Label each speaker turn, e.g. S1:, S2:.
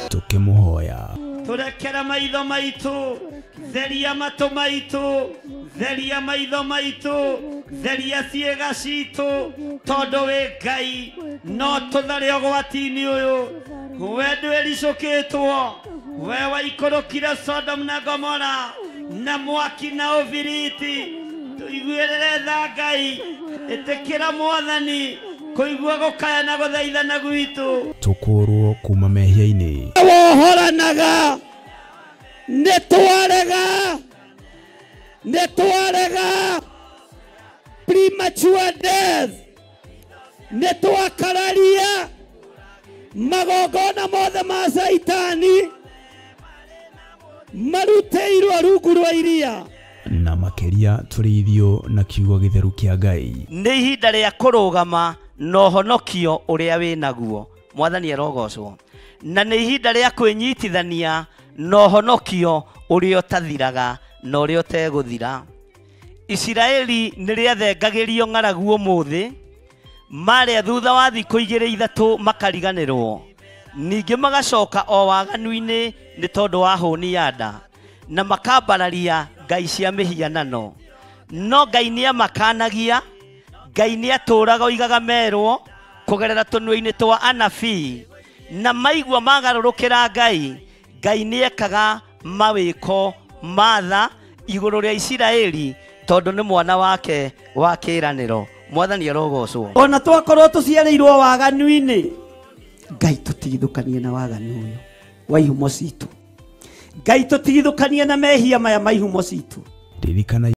S1: tukimuhoya
S2: turekera maitho maitu theria matu maitu theria maitho maitu theria ciega citu tondu wi Ngai no tuthare ogwati-ini uyu we ndwiricukitwo we waikurukire Sodom na Gomora na mwaki na uviriti tuiguirire tha Ngai itikira Mwathani kuigua gukaya na guthaithana gwitu
S1: tukurwo kuma mehia-ini
S2: wohoranaga netwarega premature death netwakararia magongona mothe ma Saitani maruteirwo rungu rwa iria
S1: na makeria turithio na kiugo githeru kia Ngai
S2: ni ihinda ria kurugama no honokio uria winaguo Mwathani arogocwo na ni ihinda ria kwinyitithania no honokio uria utathiraga no uria uteguthira. Isiraeli ni riathengagirio ng'aragu umuthi maria thutha wa thikũ 2-3 makariganirwo ningi magacoka o waganu-ini ni tondu wa hũni ya nda na makambararia ngai cia mihianano no Ngai ni amakanagia Ngai ni atũraga oigaga merwo kugerera tunua-ini twa anabii na maigua magarũrũkĩra Ngai ni ekaga mawĩko matha igũrũ rĩa Isiraeli tondu ni mwana wake wa kĩranĩro. Mwathani arogocwo. Ona twakorwo tuciarĩirwo waganu-ini Ngai tutigithũkanie na waganu uyu wa ihumo citu Ngai tutigithũkanie na mehia maya ma ihumo citu.
S1: ririkana